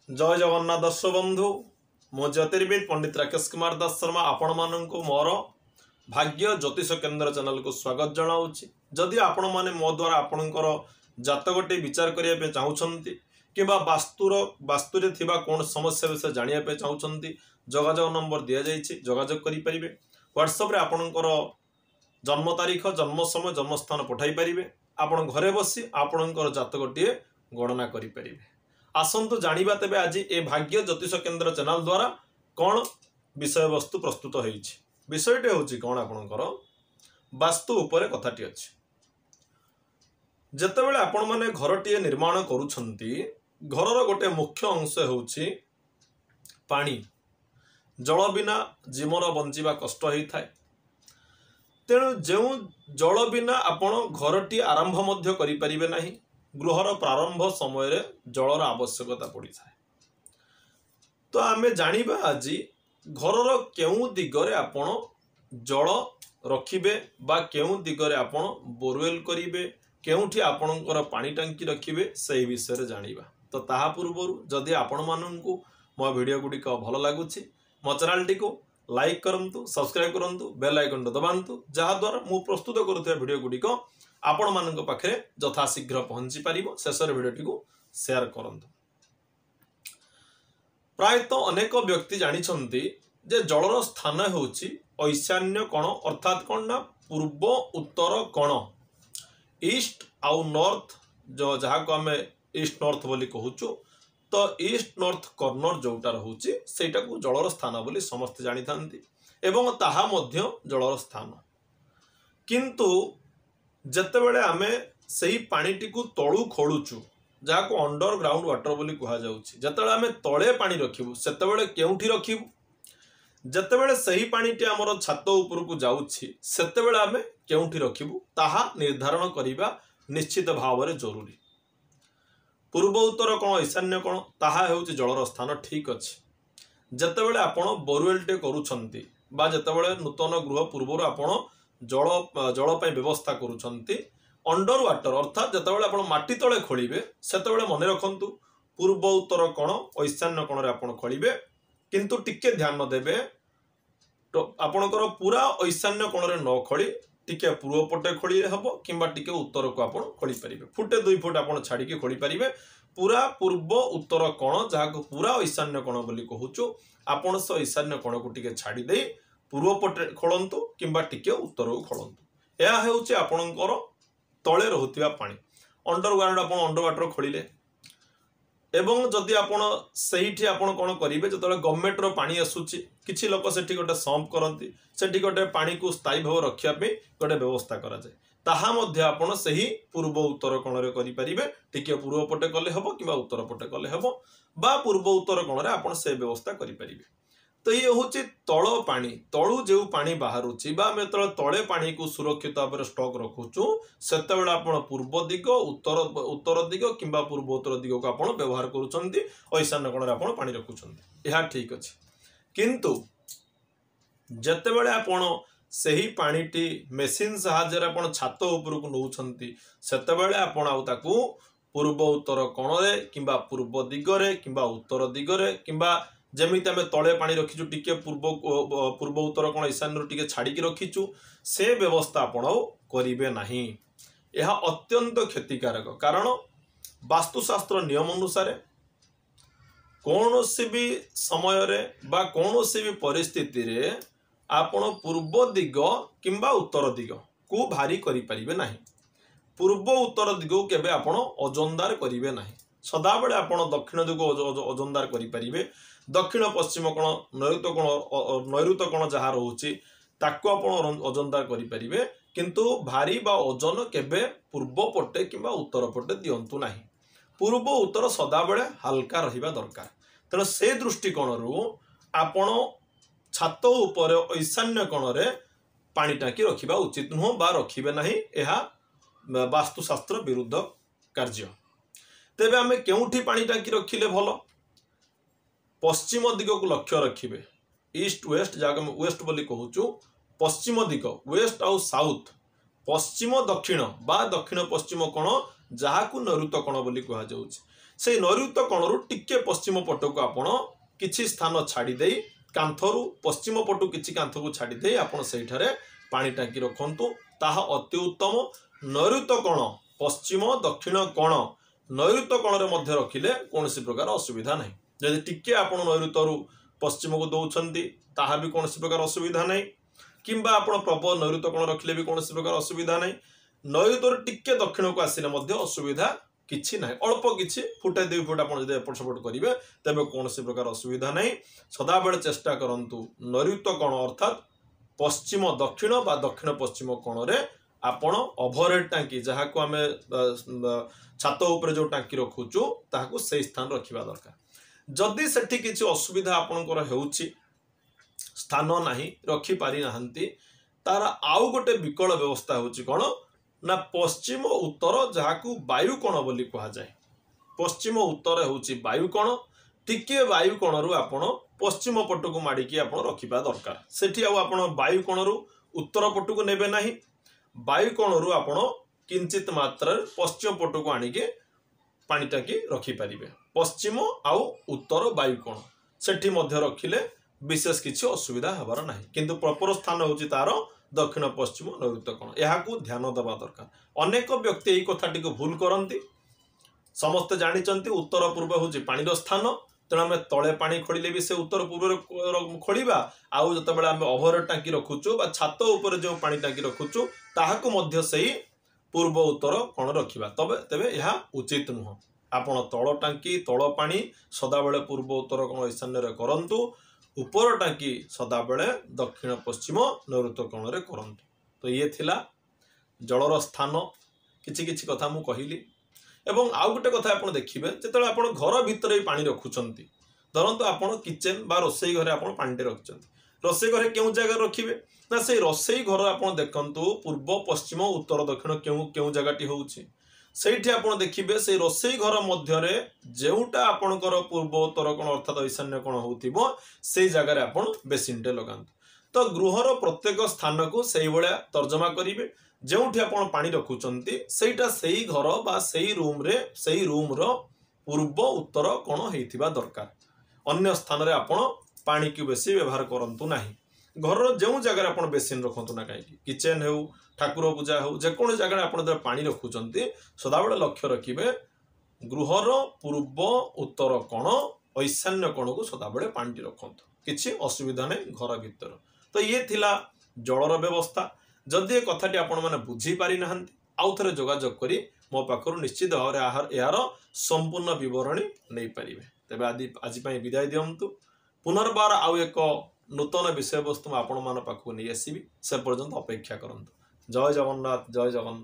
जय जगन्नाथ दर्शक बंधु मो ज्योतिर्विद पंडित राकेश कुमार दास शर्मा आपण मानक मोर भाग्य ज्योतिष केन्द्र चैनल को स्वागत जनाऊँगी। जदि आपण मैंने मो द्वारा आपणकर जातकटे विचार करने चाहते कि वास्तुरे थिबा कौन समस्या विषय जानापी चाहते जोगाजोग नंबर दि जाइए जोगाजोग करें। व्हाट्सएप रे आपणकर जन्म तारीख जन्म समय जन्म स्थान पठाई पारे। आपण घरे बसी आपणकर जातकटे गणना करें। आसतु जानिबा तेबे आज ए भाग्य ज्योतिष केन्द्र चैनल द्वारा कौन विषय वस्तु प्रस्तुत होइछि। विषयटी होछि कौन आपणकर वास्तु उपरे कथाटी अछि। जेतेबेले आपण माने घरटीए निर्माण करूछंती घरर गोटे मुख्य अंश होछि पानी। जल बिना जीवन बंचिबा कष्ट होई थाए। तेणु जो जल बिना आपण घरटी आरंभ मध्य करि परिबे नाही। गृहर प्रारंभ समय रे जलर आवश्यकता पड़ी थाए। तो आमे जानिबा आज घरर केउ दिगरे आपण जल रखिबे बा केउ दिगरे आपण बोरवेल करिवे केउठी आपणकर पानी टांकी रखिबे सही विषय रे जानिबा। तो ताहा पूर्वरु जदि आपण माननकु मो वीडियो गुडिक भल लागुछि मो चैनल टी को लाइक करंतु सब्सक्राइब करंतु बेल आइकन दबांतु जहा द्वारा मु प्रस्तुत करुथिबा वीडियो गुडिक आपण मानक पाखे यथाशीघ्र पहुंची पारिबो। शेष वीडियोटी को शेयर करंतु। प्रायतः अनेक व्यक्ति जानिछंती जे जलर स्थान होउची ईशान्य कोण अर्थात कोण ना पूर्व उत्तर कोण ईस्ट आउ नॉर्थ जो जहा को हमें ईस्ट नॉर्थ बोली कहूचु। तो ईस्ट नॉर्थ कॉर्नर जोटा रहउची सेटा को जलर स्थान बोली समस्त जानि थांती एवं ताहा मध्य जलर स्थान। किंतु जेतेबेले आमे सही पानीटी को तळु खोलुचु जहाँ को अंडरग्राउंड वाटर बोली कहा जाउची। जेतेबेले आमे तळे पानी रखिबु सेतेबेले केउठी रखिबु। जेतेबेले सही पानीटी हमर छात ऊपर को जाउची सेतेबेले आमे केउठी रखिबु ताहा निर्धारण करिबा निश्चित भाव रे जरूरी। पूर्व उत्तर कोण ईशान्य कोण ताहा हेउची जलर स्थान ठीक अछि। जेतेबेले आपण बोरवेल टे करूछंती बा जेतेबेले नूतन गृह पूर्वरु आपण जल पाई व्यवस्था करूछंती अंडर वाटर अर्थात जेतेबेले आपण माटी तळे खोलिबे सेतेबेले मने रखंतु पूर्व उत्तर कोण ईशान्य कोण रे आपण खोलिबे। किंतु टिके ध्यान देबे तो आपणकर पूरा ईशान्य कोण रे न खोली टिके पूर्व पटे खोली हबो किंबा टिके उत्तर को आपण खोली परिबे। फुटे 2 फुट आपण छाडी के खोली परिबे। पूरा पूर्व उत्तर कोण जहा को पूरा ईशान्य कोण बोली कहूचु आपण स ईशान्य कोण को टिके छाडी देई पूर्व पटे खोलंतु किंबा टिके उत्तर को खोलंतु। या हेउची आपणकर तळे रहुतिबा पानी अंडरग्राउंड आपण अंडर वाटर खोलिले एवं जदि आपण सहीठी आपण कोन करिवे जतले गवर्नमेंट रो पानी आसुची किछि लोक सेठी गोटे संप करंती सेठी गोटे पानी को स्थायी भाव रखिया पे गोटे व्यवस्था करा जाय ताहा मध्ये आपण सही पूर्व उत्तर कोण रे करि परिबे। टिके पूर्व पटे कले हबो किंबा उत्तर पटे कले हबो बा पूर्व उत्तर कोण रे आपण से व्यवस्था करि परिबे। तो ये होची तळ पानी तळु जे पानी बाहरुची बा मे तळे पानी को सुरक्षित भाव स्टॉक रखुचु सेतेबेले आपण पूर्व दिग उत्तर दिग किंबा पूर्व उत्तर दिग को आपण व्यवहार करूचंती ईशान्य कोण रे आपण पानी रखुचंती यह ठीक अछि। किंतु जेतेबेले आपण सही पानीटी मेसिन सहायता रे आपण छात ऊपर को नउचंती सेतेबेले आपण आउ ताकू पूर्व उत्तर कोण रे किंबा पूर्व दिग रे किंबा उत्तर दिग रे किंबा जमीते आम तले पानी रखीचु टिके पूर्व उत्तर कोण ईशान्य टिके छाड़ी रखीचु से व्यवस्था आपण करिवे नाही। यह अत्यंत क्षतिकारक कारण वास्तुशास्त्र नियम अनुसार कौनसी भी समय रे बा कौनसी भी परिस्थिति रे आपण पूर्व दिग किंबा उत्तर दिग को भारी करि परिबे नाही। पूर्व उत्तर दिग को केबे आपण अजंदार करिवे नाही। सदा बेले आपण दक्षिण दिग अजंदार करि परिबे। दक्षिण पश्चिम कोण नैऋत कोण जहाँ रोचे ताको आपण अजंदार करि परिबे। किंतु भारी बा ओजन केबे पूर्व पटे किंबा उत्तर पटे दियंतु नाही। पूर्व उत्तर सदा बेले हल्का रहिबा दरकार। तेणु से दृष्टिकोण रु आपण छात ऊपर ईशान्य कोण रे पानी टांकी रखिबा उचित नुह बा रखिबे नाही। एहा वास्तुशास्त्र विरुद्ध कार्य। तेबे आमे केउठी पानी टांकी रखिले भलो पश्चिम दिग को लक्ष्य रखिबे। ईस्ट वेस्ट जहाँ वेस्ट बोली कहूचु पश्चिम दिग वेस्ट आउ साउथ पश्चिम दक्षिण बा दक्षिण पश्चिम कोण जहाँ को नैऋत्य कोण बोली कह जाउछि से नैऋत्य कोणरू टिके पश्चिम पटक आपण किछि स्थान छाड़ी देई कांथरू पश्चिम पटु किछि कांथ को छाड़ी देई आपण सेठारे पानी टांकी रखंतु ताहा अति उत्तम। नैऋत्य कोण पश्चिम दक्षिण कोण नैऋत्य कोण रे मध्य रखिले कोनसी प्रकार असुविधा नहीं। जदि टिके आपण नैऋत्यरू पश्चिम को दउछंती ताहा भी कोनसी प्रकार असुविधा नहीं, किंबा आपण प्रबल नैऋत्य कोण रखिले भी कोनसी प्रकार असुविधा नहीं। नैऋत्य टिके दक्षिण को आसिले मध्य असुविधा किछि नाही, अल्प किछि फुटे 2 फुट आपण जदि एपट सेपट करिवे तबे कोनसी प्रकार असुविधा नहीं। सदा बेले चेष्टा करंतु नैऋत्य कोण अर्थात पश्चिम दक्षिण बा दक्षिण पश्चिम कोण रे आपण ओवरहेड टांकी जहाँ को आमे छात ऊपर जो टांकी रखुचु ताहाकू से स्थान रखिबा दरकार। जदि सेठी किछि असुविधा आपनकर हेउछि स्थान नाही रखी पारि नाहंती तार आउ गोटे विकल व्यवस्था होछि कोन ना पश्चिम उत्तर जहाँकू वायु कोण बोली कहा जाए। पश्चिम उत्तर होछि वायु कोण, टिके वायु कोणरू आपण पश्चिम पटकू माड़िकी आपण रखिबा दरकार। सेठी आउ आपण वायु कोणरू उत्तर पटकू नेबे नाही, वायु कोणरू आपण किंचित मात्रा पश्चिम पटकू आनिके पानी टाकी रखी पारिबे। पश्चिम आउ उत्तर वायु कोण सेठी मध्य रखिले विशेष किछि असुविधा हबार नाही, किंतु प्रपर स्थान होछि तार दक्षिण पश्चिम नैऋत्य कोण। याकू ध्यान देवा दरकार। अनेक व्यक्ति एही कथाटी को भूल करंती। समस्त जानिचंती उत्तर पूर्व होछि पानीर स्थान, तेणु आम तले पानी खोलिले भी से उत्तर पूर्व खोलिबा। आउ जतबेले आम ओवरहेड टांकी रखुचु बा छात ऊपर जो पानी टांकी रखुचु ताहाकू मध्य सेही पूर्व उत्तर कोण रखिबा। तेबे यह उचित नुह। आपण तल टांकी तल पानी सदाबेले पूर्व उत्तर कोण ईशान्य रे करंतु, ऊपर टांकी सदाबेले दक्षिण पश्चिम नैऋत्य कोण रे करंतु। तो ये थिला जलर स्थान किछि किछि कथा मु कहिली। एवं आउ गोटे कथा आपण देखिबे जेतेले आपण घर भितर ही पानी रखुचंती, धरंतु आपण किचन बा रोसई घरे आपण पानी रखुचंती, रोसई घरे केउ जगह रखिबे ना से रोसई घर आपण देखंतु पूर्व पश्चिम उत्तर दक्षिण केउ जगहटी होउची सेठी आपण देखिबे से रोसई घर मध्य रे जेउटा आपणकर पूर्व उत्तर कोण अर्थात ईशान्य कोण होउथिबो से जगह रे आपण बेसिनटे लगांतु। तो गृहर प्रत्येक स्थान को सेही बळा तर्जमा करिवे। जेउठी आपण पानी रखुचंती सेटा सेही घर बा सेही रूम रो पूर्व उत्तर कोण हेइथिबा दरकार। अन्य स्थान रे आपण पानी की बेसी व्यवहार करंतु नाही। घर जो जगह आपण बेसिन रखंतु ना कहीं किचन हो ठाकुर पूजा हो जेकोन जगह आपण पानी रखुचंती सदाबेले लक्ष्य रखिबे गृहर पूर्व उत्तर कोण ईशान्य कोण को सदाबेले पानी रखंतु, किछि असुविधा नहीं घर भीतर। तो ये थिला जलर व्यवस्था। जदि ए कथाटी आपण माने बुझी पारि नाहंती आउ थरे जोगाजोग करी मो पाखरु निश्चित भाव यार संपूर्ण विवरणी नहीं पारिबे। तेबे आज पई विदाय दियंतु। पुनर्बार आउ एक नूतन विषय वस्तु आपण मान पाखु नहीं आसीबी। से पर्यंत अपेक्षा करंतु। जय जगन्नाथ, जय जगन्नाथ।